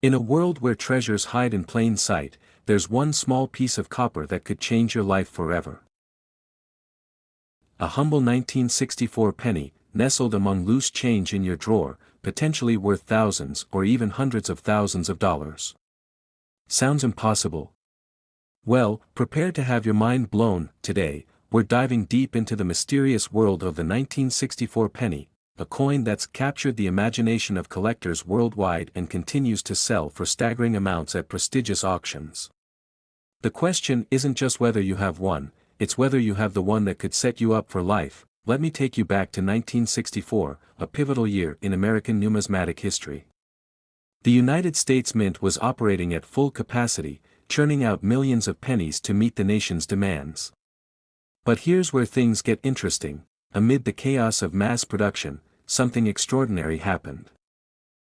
In a world where treasures hide in plain sight, there's one small piece of copper that could change your life forever. A humble 1964 penny, nestled among loose change in your drawer, potentially worth thousands or even hundreds of thousands of dollars. Sounds impossible? Well, prepare to have your mind blown. Today, we're diving deep into the mysterious world of the 1964 penny, a coin that's captured the imagination of collectors worldwide and continues to sell for staggering amounts at prestigious auctions. The question isn't just whether you have one, it's whether you have the one that could set you up for life. Let me take you back to 1964, a pivotal year in American numismatic history. The United States Mint was operating at full capacity, churning out millions of pennies to meet the nation's demands. But here's where things get interesting. Amid the chaos of mass production, something extraordinary happened.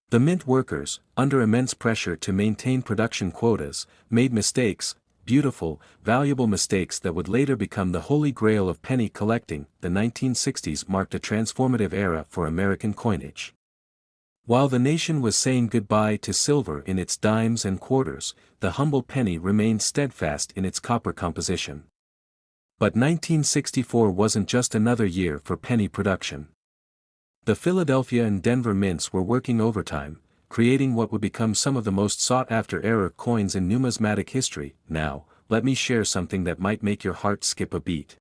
The mint workers, under immense pressure to maintain production quotas, made mistakes, beautiful, valuable mistakes that would later become the Holy Grail of penny collecting. The 1960s marked a transformative era for American coinage. While the nation was saying goodbye to silver in its dimes and quarters, the humble penny remained steadfast in its copper composition. But 1964 wasn't just another year for penny production. The Philadelphia and Denver mints were working overtime, creating what would become some of the most sought-after era coins in numismatic history. Now, let me share something that might make your heart skip a beat.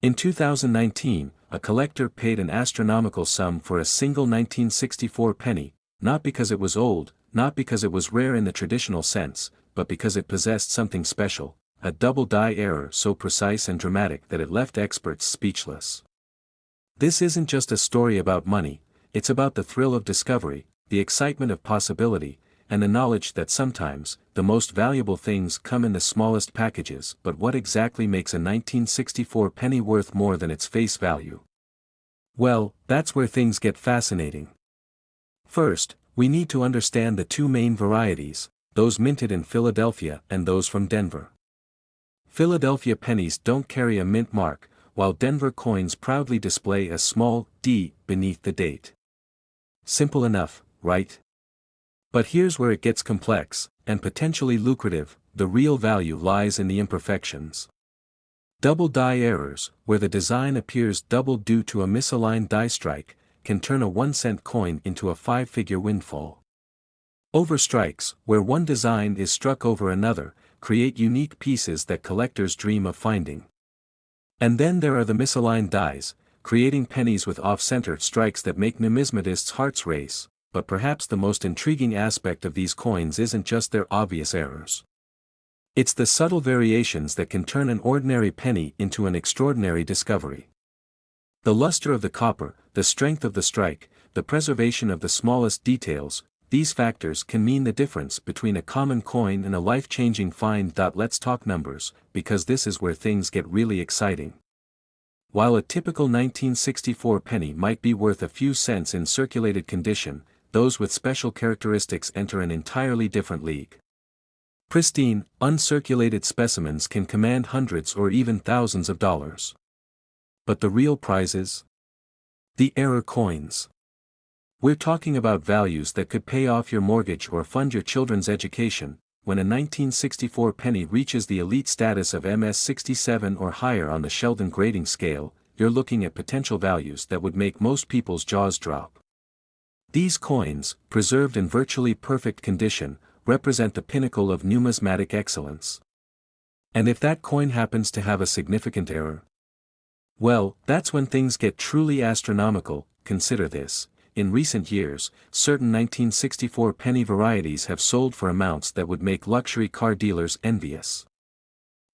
In 2019, a collector paid an astronomical sum for a single 1964 penny, not because it was old, not because it was rare in the traditional sense, but because it possessed something special, a double die error so precise and dramatic that it left experts speechless. This isn't just a story about money, it's about the thrill of discovery, the excitement of possibility, and the knowledge that sometimes, the most valuable things come in the smallest packages. But what exactly makes a 1964 penny worth more than its face value? Well, that's where things get fascinating. First, we need to understand the two main varieties, those minted in Philadelphia and those from Denver. Philadelphia pennies don't carry a mint mark, while Denver coins proudly display a small D beneath the date. Simple enough, right? But here's where it gets complex, and potentially lucrative. The real value lies in the imperfections. Double die errors, where the design appears doubled due to a misaligned die strike, can turn a 1-cent coin into a 5-figure windfall. Overstrikes, where one design is struck over another, create unique pieces that collectors dream of finding. And then there are the misaligned dies, creating pennies with off-center strikes that make numismatists' hearts race. But perhaps the most intriguing aspect of these coins isn't just their obvious errors. It's the subtle variations that can turn an ordinary penny into an extraordinary discovery. The luster of the copper, the strength of the strike, the preservation of the smallest details, these factors can mean the difference between a common coin and a life-changing find. Let's talk numbers, because this is where things get really exciting. While a typical 1964 penny might be worth a few cents in circulated condition, those with special characteristics enter an entirely different league. Pristine, uncirculated specimens can command hundreds or even thousands of dollars. But the real prizes? The error coins. We're talking about values that could pay off your mortgage or fund your children's education. When a 1964 penny reaches the elite status of MS67 or higher on the Sheldon grading scale, you're looking at potential values that would make most people's jaws drop. These coins, preserved in virtually perfect condition, represent the pinnacle of numismatic excellence. And if that coin happens to have a significant error? Well, that's when things get truly astronomical. Consider this. In recent years, certain 1964 penny varieties have sold for amounts that would make luxury car dealers envious.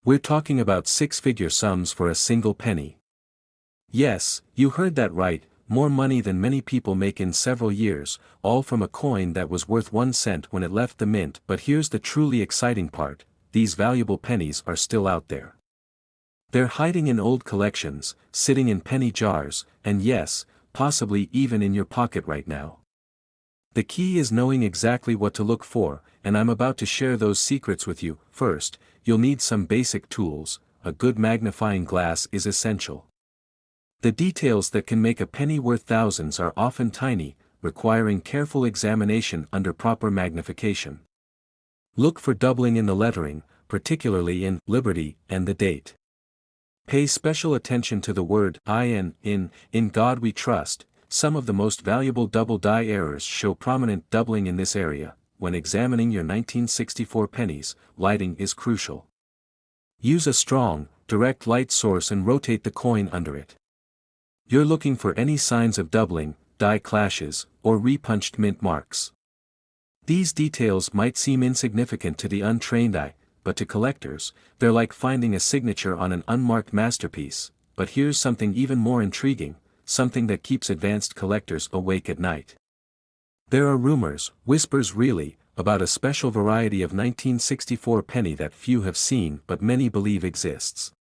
We're talking about 6-figure sums for a single penny. Yes, you heard that right. More money than many people make in several years, all from a coin that was worth 1 cent when it left the mint. But here's the truly exciting part, these valuable pennies are still out there. They're hiding in old collections, sitting in penny jars, and yes, possibly even in your pocket right now. The key is knowing exactly what to look for, and I'm about to share those secrets with you. First, you'll need some basic tools. A good magnifying glass is essential. The details that can make a penny worth thousands are often tiny, requiring careful examination under proper magnification. Look for doubling in the lettering, particularly in Liberty and the date. Pay special attention to the word in God we trust. Some of the most valuable double die errors show prominent doubling in this area. When examining your 1964 pennies, lighting is crucial. Use a strong, direct light source and rotate the coin under it. You're looking for any signs of doubling, die clashes, or repunched mint marks. These details might seem insignificant to the untrained eye, but to collectors, they're like finding a signature on an unmarked masterpiece. But here's something even more intriguing, something that keeps advanced collectors awake at night. There are rumors, whispers really, about a special variety of 1964 penny that few have seen but many believe exists.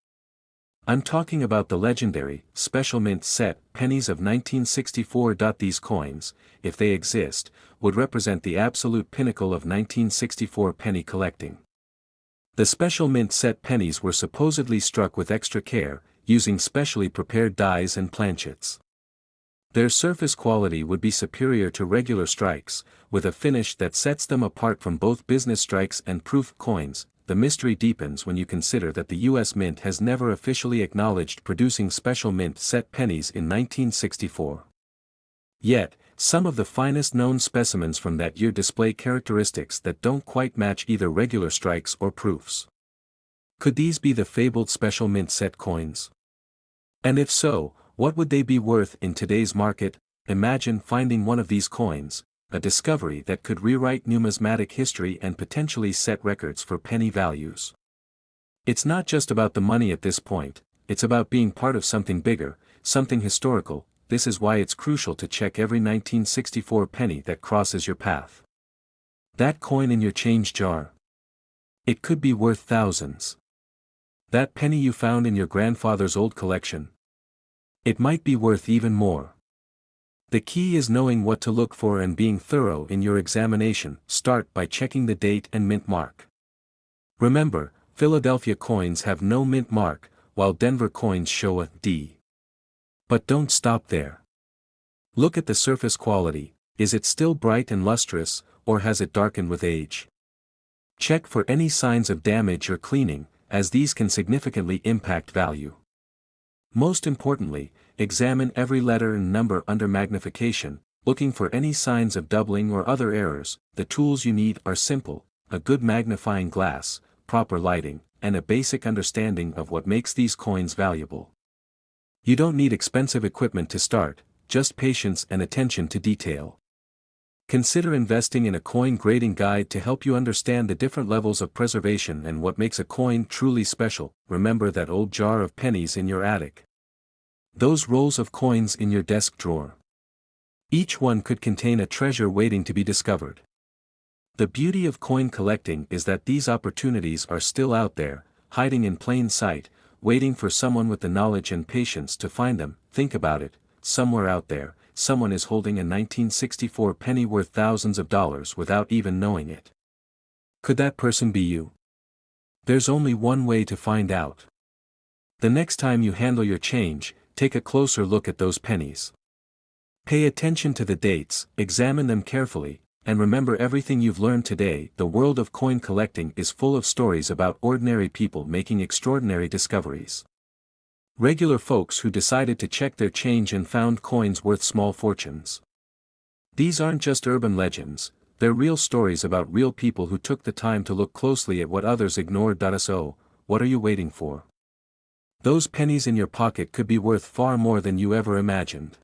I'm talking about the legendary, special mint set pennies of 1964. These coins, if they exist, would represent the absolute pinnacle of 1964 penny collecting. The special mint set pennies were supposedly struck with extra care, using specially prepared dies and planchets. Their surface quality would be superior to regular strikes, with a finish that sets them apart from both business strikes and proof coins. The mystery deepens when you consider that the U.S. Mint has never officially acknowledged producing special mint set pennies in 1964. Yet, some of the finest known specimens from that year display characteristics that don't quite match either regular strikes or proofs. Could these be the fabled special mint set coins? And if so, what would they be worth in today's market? Imagine finding one of these coins, a discovery that could rewrite numismatic history and potentially set records for penny values. It's not just about the money at this point, it's about being part of something bigger, something historical. This is why it's crucial to check every 1964 penny that crosses your path. That coin in your change jar. It could be worth thousands. That penny you found in your grandfather's old collection. It might be worth even more. The key is knowing what to look for and being thorough in your examination. Start by checking the date and mint mark. Remember, Philadelphia coins have no mint mark, while Denver coins show a D. But don't stop there. Look at the surface quality. Is it still bright and lustrous, or has it darkened with age? Check for any signs of damage or cleaning, as these can significantly impact value. Most importantly, examine every letter and number under magnification, looking for any signs of doubling or other errors. The tools you need are simple: a good magnifying glass, proper lighting, and a basic understanding of what makes these coins valuable. You don't need expensive equipment to start, just patience and attention to detail. Consider investing in a coin grading guide to help you understand the different levels of preservation and what makes a coin truly special. Remember that old jar of pennies in your attic. Those rolls of coins in your desk drawer. Each one could contain a treasure waiting to be discovered. The beauty of coin collecting is that these opportunities are still out there, hiding in plain sight, waiting for someone with the knowledge and patience to find them. Think about it, somewhere out there, someone is holding a 1964 penny worth thousands of dollars without even knowing it. Could that person be you? There's only one way to find out. The next time you handle your change, take a closer look at those pennies. Pay attention to the dates, examine them carefully, and remember everything you've learned today. The world of coin collecting is full of stories about ordinary people making extraordinary discoveries. Regular folks who decided to check their change and found coins worth small fortunes. These aren't just urban legends, they're real stories about real people who took the time to look closely at what others ignored. So, what are you waiting for? Those pennies in your pocket could be worth far more than you ever imagined.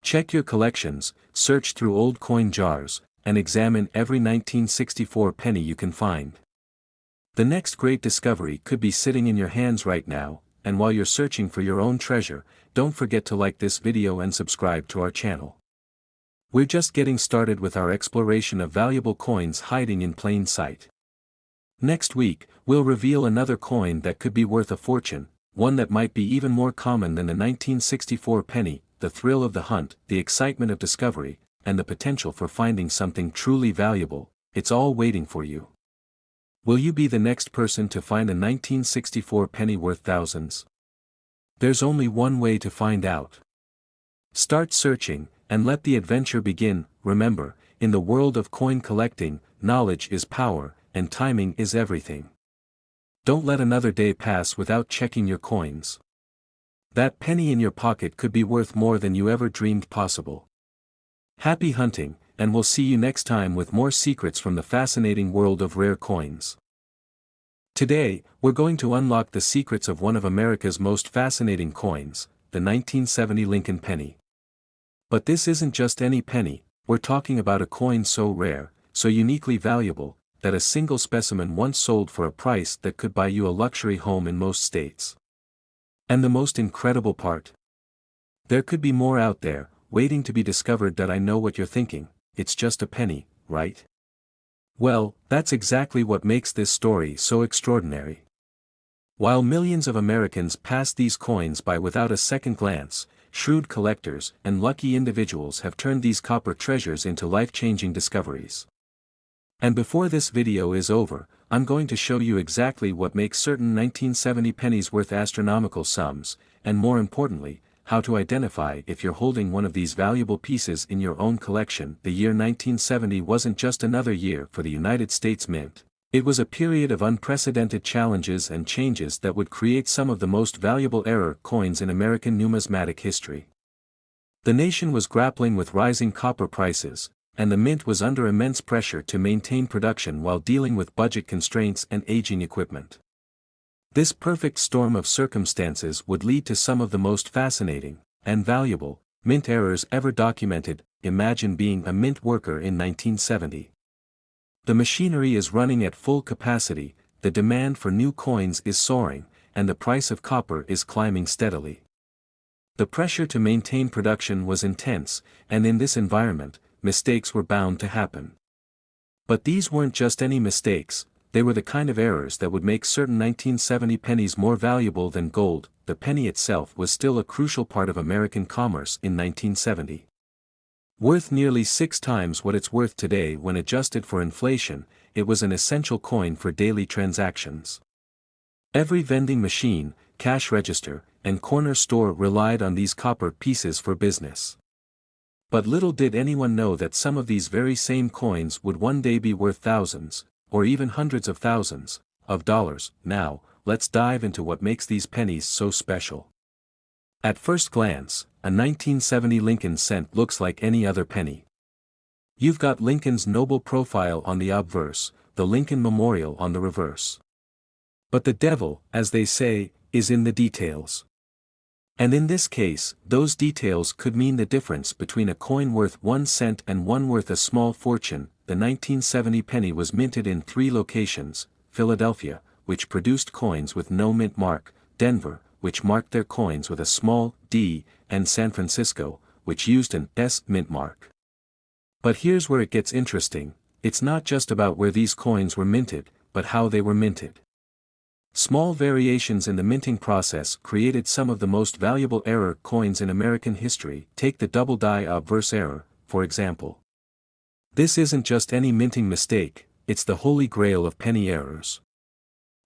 Check your collections, search through old coin jars, and examine every 1964 penny you can find. The next great discovery could be sitting in your hands right now. And while you're searching for your own treasure, don't forget to like this video and subscribe to our channel. We're just getting started with our exploration of valuable coins hiding in plain sight. Next week, we'll reveal another coin that could be worth a fortune, one that might be even more common than the 1964 penny. The thrill of the hunt, the excitement of discovery, and the potential for finding something truly valuable, it's all waiting for you. Will you be the next person to find a 1964 penny worth thousands? There's only one way to find out. Start searching, and let the adventure begin. Remember, in the world of coin collecting, knowledge is power, and timing is everything. Don't let another day pass without checking your coins. That penny in your pocket could be worth more than you ever dreamed possible. Happy hunting, and we'll see you next time with more secrets from the fascinating world of rare coins. Today, we're going to unlock the secrets of one of America's most fascinating coins, the 1970 Lincoln penny. But this isn't just any penny, we're talking about a coin so rare, so uniquely valuable, that a single specimen once sold for a price that could buy you a luxury home in most states. And the most incredible part? There could be more out there, waiting to be discovered. That I know what you're thinking, it's just a penny, right? Well, that's exactly what makes this story so extraordinary. While millions of Americans pass these coins by without a second glance, shrewd collectors and lucky individuals have turned these copper treasures into life-changing discoveries. And before this video is over, I'm going to show you exactly what makes certain 1970 pennies worth astronomical sums, and more importantly, how to identify if you're holding one of these valuable pieces in your own collection. The year 1970 wasn't just another year for the United States Mint. It was a period of unprecedented challenges and changes that would create some of the most valuable era coins in American numismatic history. The nation was grappling with rising copper prices, and the mint was under immense pressure to maintain production while dealing with budget constraints and aging equipment. This perfect storm of circumstances would lead to some of the most fascinating, and valuable, mint errors ever documented. Imagine being a mint worker in 1970. The machinery is running at full capacity, the demand for new coins is soaring, and the price of copper is climbing steadily. The pressure to maintain production was intense, and in this environment, mistakes were bound to happen. But these weren't just any mistakes, they were the kind of errors that would make certain 1970 pennies more valuable than gold. The penny itself was still a crucial part of American commerce in 1970. Worth nearly 6 times what it's worth today when adjusted for inflation, it was an essential coin for daily transactions. Every vending machine, cash register, and corner store relied on these copper pieces for business. But little did anyone know that some of these very same coins would one day be worth thousands, or even hundreds of thousands, of dollars. Now, let's dive into what makes these pennies so special. At first glance, a 1970 Lincoln cent looks like any other penny. You've got Lincoln's noble profile on the obverse, the Lincoln Memorial on the reverse. But the devil, as they say, is in the details. And in this case, those details could mean the difference between a coin worth 1 cent and one worth a small fortune. The 1970 penny was minted in 3 locations: Philadelphia, which produced coins with no mint mark; Denver, which marked their coins with a small d; and San Francisco, which used an S mint mark. But here's where it gets interesting: it's not just about where these coins were minted, but how they were minted. Small variations in the minting process created some of the most valuable error coins in American history. Take the double die obverse error, for example. This isn't just any minting mistake, it's the holy grail of penny errors.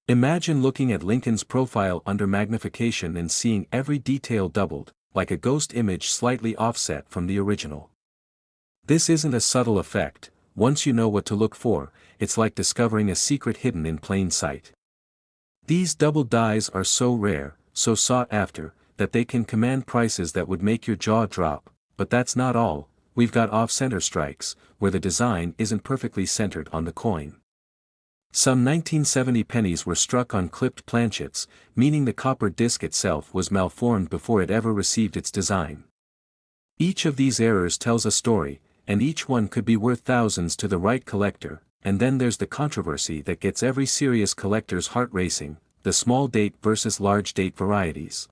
Imagine looking at Lincoln's profile under magnification and seeing every detail doubled, like a ghost image slightly offset from the original. This isn't a subtle effect. Once you know what to look for, it's like discovering a secret hidden in plain sight. These double dies are so rare, so sought after, that they can command prices that would make your jaw drop. But that's not all. We've got off-center strikes, where the design isn't perfectly centered on the coin. Some 1970 pennies were struck on clipped planchets, meaning the copper disc itself was malformed before it ever received its design. Each of these errors tells a story, and each one could be worth thousands to the right collector. And then there's the controversy that gets every serious collector's heart racing: the small date versus large date varieties.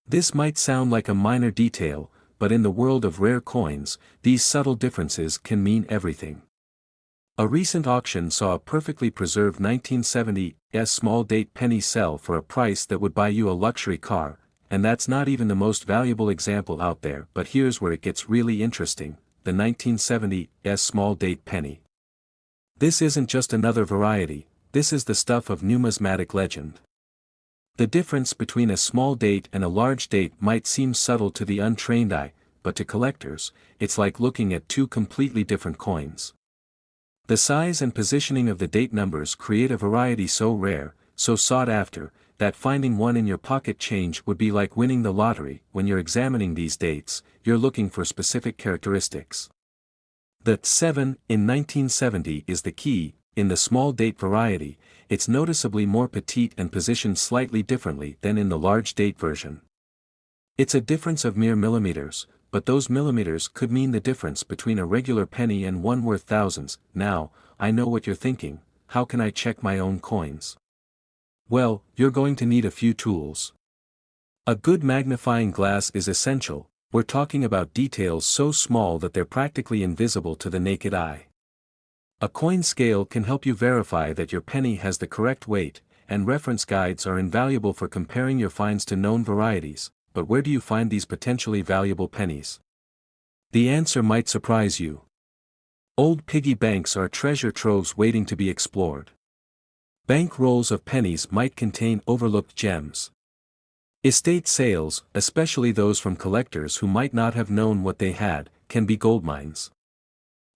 This might sound like a minor detail, but in the world of rare coins, these subtle differences can mean everything. A recent auction saw a perfectly preserved 1970 small date penny sell for a price that would buy you a luxury car, and that's not even the most valuable example out there. But here's where it gets really interesting: the 1970 small date penny. This isn't just another variety, this is the stuff of numismatic legend. The difference between a small date and a large date might seem subtle to the untrained eye, but to collectors, it's like looking at two completely different coins. The size and positioning of the date numbers create a variety so rare, so sought after, that finding one in your pocket change would be like winning the lottery. When you're examining these dates, you're looking for specific characteristics. The 7 in 1970 is the key. In the small date variety, it's noticeably more petite and positioned slightly differently than in the large date version. It's a difference of mere millimeters, but those millimeters could mean the difference between a regular penny and one worth thousands. Now, I know what you're thinking: how can I check my own coins? Well, you're going to need a few tools. A good magnifying glass is essential. We're talking about details so small that they're practically invisible to the naked eye. A coin scale can help you verify that your penny has the correct weight, and reference guides are invaluable for comparing your finds to known varieties. But where do you find these potentially valuable pennies? The answer might surprise you. Old piggy banks are treasure troves waiting to be explored. Bank rolls of pennies might contain overlooked gems. Estate sales, especially those from collectors who might not have known what they had, can be goldmines.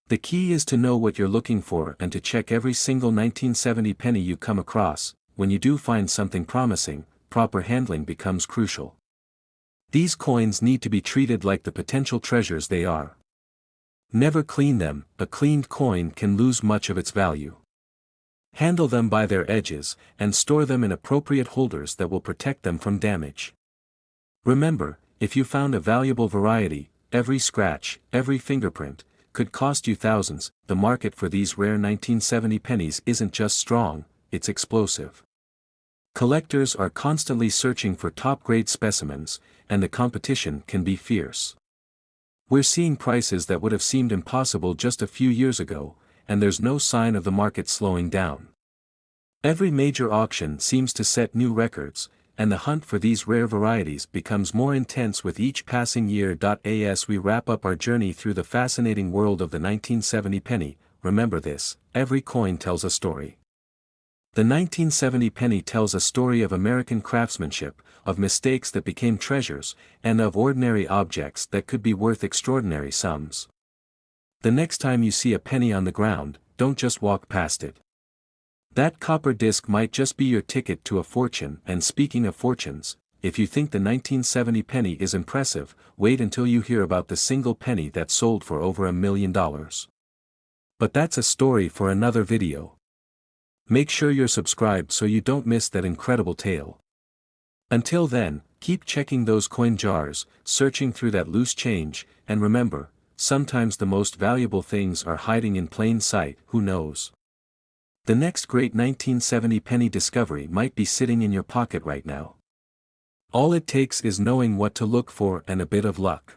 The key is to know what you're looking for and to check every single 1970 penny you come across. When you do find something promising, proper handling becomes crucial. These coins need to be treated like the potential treasures they are. Never clean them. A cleaned coin can lose much of its value. Handle them by their edges, and store them in appropriate holders that will protect them from damage. Remember, if you found a valuable variety, every scratch, every fingerprint, could cost you thousands. The market for these rare 1970 pennies isn't just strong, it's explosive. Collectors are constantly searching for top-grade specimens, and the competition can be fierce. We're seeing prices that would have seemed impossible just a few years ago, and there's no sign of the market slowing down. Every major auction seems to set new records, and the hunt for these rare varieties becomes more intense with each passing year. As we wrap up our journey through the fascinating world of the 1970 penny, remember this: every coin tells a story. The 1970 penny tells a story of American craftsmanship, of mistakes that became treasures, and of ordinary objects that could be worth extraordinary sums. The next time you see a penny on the ground, don't just walk past it. That copper disc might just be your ticket to a fortune. And speaking of fortunes, if you think the 1970 penny is impressive, wait until you hear about the single penny that sold for over $1 million. But that's a story for another video. Make sure you're subscribed so you don't miss that incredible tale. Until then, keep checking those coin jars, searching through that loose change, and remember, sometimes the most valuable things are hiding in plain sight. Who knows? The next great 1970 penny discovery might be sitting in your pocket right now. All it takes is knowing what to look for and a bit of luck.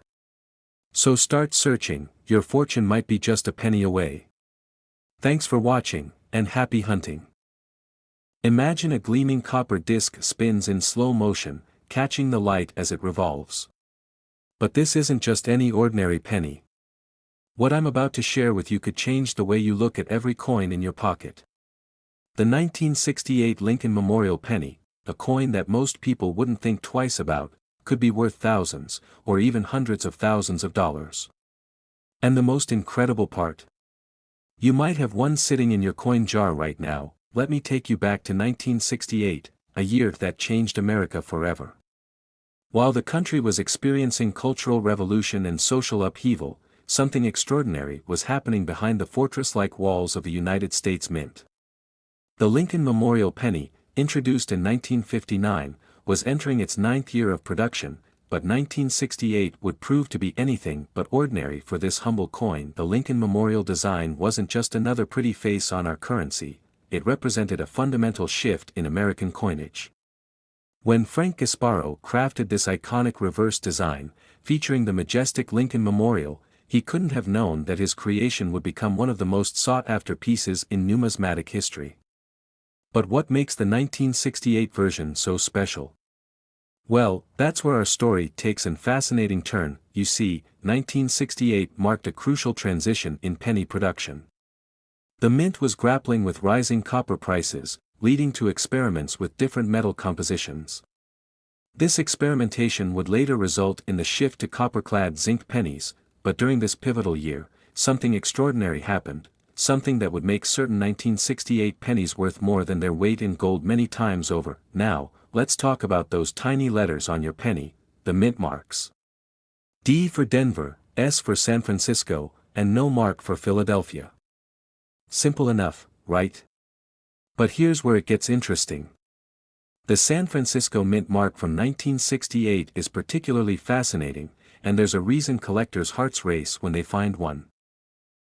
So start searching, your fortune might be just a penny away. Thanks for watching, and happy hunting. Imagine a gleaming copper disc spins in slow motion, catching the light as it revolves. But this isn't just any ordinary penny. What I'm about to share with you could change the way you look at every coin in your pocket. The 1968 Lincoln Memorial Penny, a coin that most people wouldn't think twice about, could be worth thousands, or even hundreds of thousands of dollars. And the most incredible part? You might have one sitting in your coin jar right now. Let me take you back to 1968, a year that changed America forever. While the country was experiencing cultural revolution and social upheaval, something extraordinary was happening behind the fortress-like walls of the United States Mint. The Lincoln Memorial Penny, introduced in 1959, was entering its 9th year of production, but 1968 would prove to be anything but ordinary for this humble coin. The Lincoln Memorial design wasn't just another pretty face on our currency, it represented a fundamental shift in American coinage. When Frank Gasparo crafted this iconic reverse design, featuring the majestic Lincoln Memorial, he couldn't have known that his creation would become one of the most sought-after pieces in numismatic history. But what makes the 1968 version so special? Well, that's where our story takes a fascinating turn. You see, 1968 marked a crucial transition in penny production. The mint was grappling with rising copper prices, leading to experiments with different metal compositions. This experimentation would later result in the shift to copper-clad zinc pennies, but during this pivotal year, something extraordinary happened, something that would make certain 1968 pennies worth more than their weight in gold many times over. Now, let's talk about those tiny letters on your penny, the mint marks. D for Denver, S for San Francisco, and no mark for Philadelphia. Simple enough, right? But here's where it gets interesting. The San Francisco mint mark from 1968 is particularly fascinating, and there's a reason collectors' hearts race when they find one.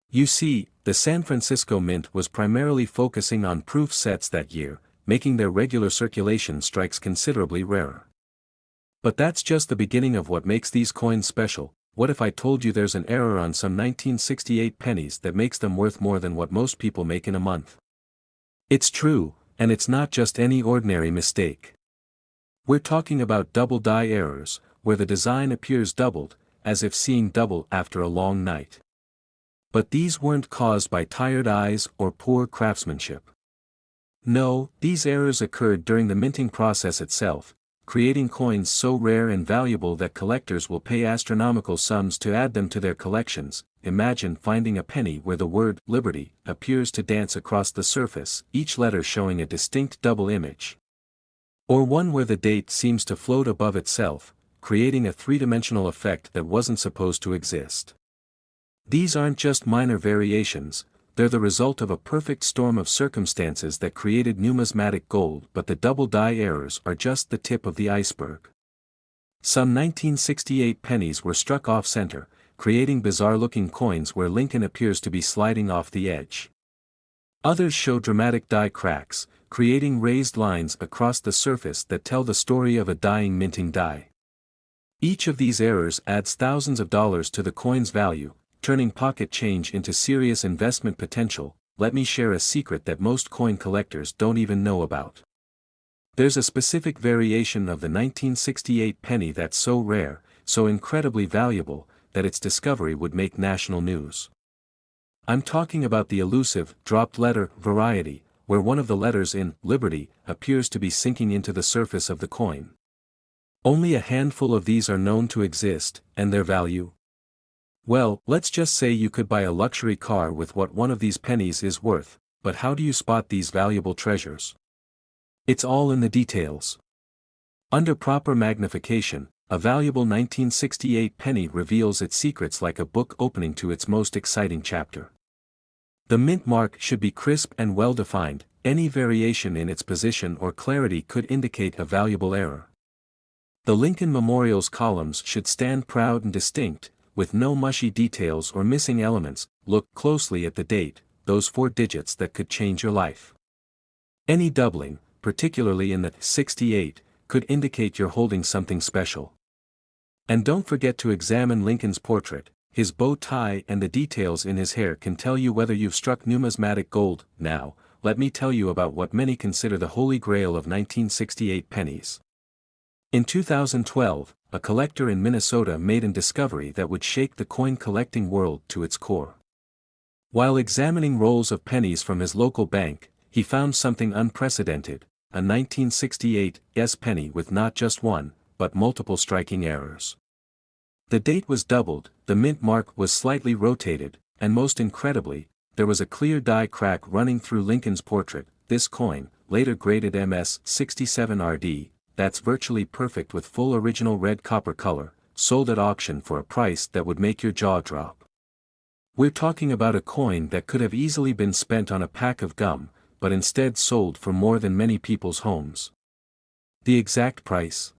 You see, the San Francisco mint was primarily focusing on proof sets that year, making their regular circulation strikes considerably rarer. But that's just the beginning of what makes these coins special. What if I told you there's an error on some 1968 pennies that makes them worth more than what most people make in a month? It's true, and it's not just any ordinary mistake. We're talking about double die errors, where the design appears doubled, as if seeing double after a long night. But these weren't caused by tired eyes or poor craftsmanship. No, these errors occurred during the minting process itself, creating coins so rare and valuable that collectors will pay astronomical sums to add them to their collections. Imagine finding a penny where the word Liberty appears to dance across the surface, each letter showing a distinct double image. Or one where the date seems to float above itself, creating a three-dimensional effect that wasn't supposed to exist. These aren't just minor variations, they're the result of a perfect storm of circumstances that created numismatic gold, but the double die errors are just the tip of the iceberg. Some 1968 pennies were struck off-center, creating bizarre-looking coins where Lincoln appears to be sliding off the edge. Others show dramatic die cracks, creating raised lines across the surface that tell the story of a dying minting die. Each of these errors adds thousands of dollars to the coin's value, turning pocket change into serious investment potential. Let me share a secret that most coin collectors don't even know about. There's a specific variation of the 1968 penny that's so rare, so incredibly valuable, that its discovery would make national news. I'm talking about the elusive, dropped letter variety, where one of the letters in Liberty appears to be sinking into the surface of the coin. Only a handful of these are known to exist, and their value? Well, let's just say you could buy a luxury car with what one of these pennies is worth, but how do you spot these valuable treasures? It's all in the details. Under proper magnification, a valuable 1968 penny reveals its secrets like a book opening to its most exciting chapter. The mint mark should be crisp and well-defined. Any variation in its position or clarity could indicate a valuable error. The Lincoln Memorial's columns should stand proud and distinct, with no mushy details or missing elements. Look closely at the date, those 4 digits that could change your life. Any doubling, particularly in the 68, could indicate you're holding something special. And don't forget to examine Lincoln's portrait. His bow tie and the details in his hair can tell you whether you've struck numismatic gold. Now, let me tell you about what many consider the Holy Grail of 1968 pennies. In 2012, a collector in Minnesota made a discovery that would shake the coin collecting world to its core. While examining rolls of pennies from his local bank, he found something unprecedented, a 1968 penny with not just one, but multiple striking errors. The date was doubled, the mint mark was slightly rotated, and most incredibly, there was a clear die crack running through Lincoln's portrait. This coin, later graded MS 67RD, that's virtually perfect with full original red copper color, sold at auction for a price that would make your jaw drop. We're talking about a coin that could have easily been spent on a pack of gum, but instead sold for more than many people's homes. The exact price?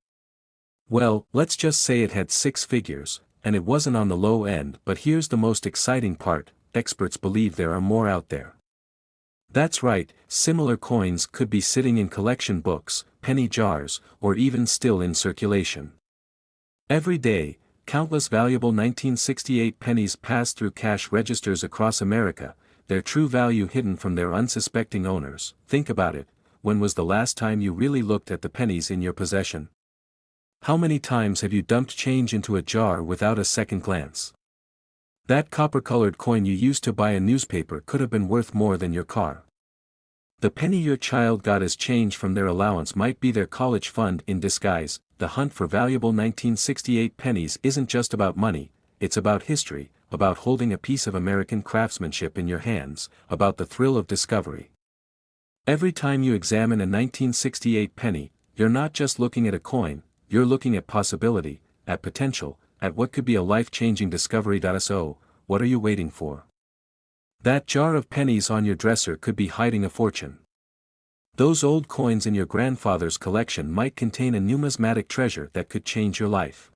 Well, let's just say it had 6 figures, and it wasn't on the low end. But here's the most exciting part: experts believe there are more out there. That's right, similar coins could be sitting in collection books, penny jars, or even still in circulation. Every day, countless valuable 1968 pennies pass through cash registers across America, their true value hidden from their unsuspecting owners. Think about it, when was the last time you really looked at the pennies in your possession? How many times have you dumped change into a jar without a second glance? That copper-colored coin you used to buy a newspaper could have been worth more than your car. The penny your child got as change from their allowance might be their college fund in disguise. the hunt for valuable 1968 pennies isn't just about money, it's about history, about holding a piece of American craftsmanship in your hands, about the thrill of discovery. Every time you examine a 1968 penny, you're not just looking at a coin, you're looking at possibility, at potential, at what could be a life-changing discovery. So, what are you waiting for? That jar of pennies on your dresser could be hiding a fortune. Those old coins in your grandfather's collection might contain a numismatic treasure that could change your life.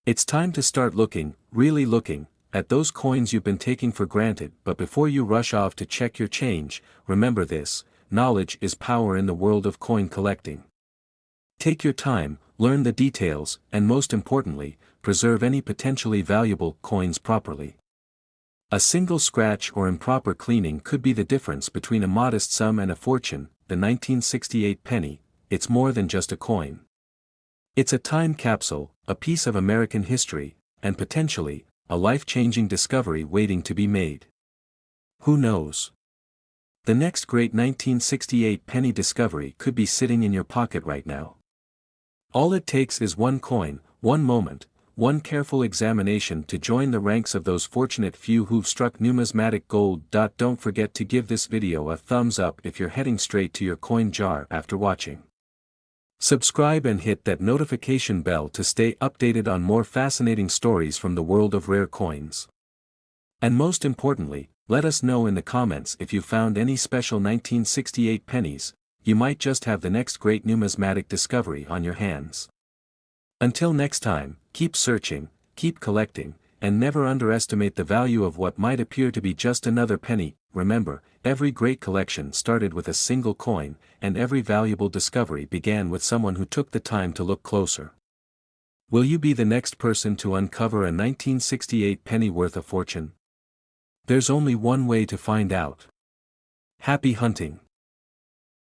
It's time to start looking, really looking, at those coins you've been taking for granted. But before you rush off to check your change, remember this: knowledge is power in the world of coin collecting. Take your time, learn the details, and most importantly, preserve any potentially valuable coins properly. A single scratch or improper cleaning could be the difference between a modest sum and a fortune. The 1968 penny, it's more than just a coin. It's a time capsule, a piece of American history, and potentially, a life-changing discovery waiting to be made. Who knows? The next great 1968 penny discovery could be sitting in your pocket right now. All it takes is one coin, one moment, one careful examination to join the ranks of those fortunate few who've struck numismatic gold. Don't forget to give this video a thumbs up if you're heading straight to your coin jar after watching. Subscribe and hit that notification bell to stay updated on more fascinating stories from the world of rare coins. And most importantly, let us know in the comments if you found any special 1968 pennies. You might just have the next great numismatic discovery on your hands. Until next time, keep searching, keep collecting, and never underestimate the value of what might appear to be just another penny. Remember, every great collection started with a single coin, and every valuable discovery began with someone who took the time to look closer. Will you be the next person to uncover a 1968 penny worth a fortune? There's only one way to find out. Happy hunting!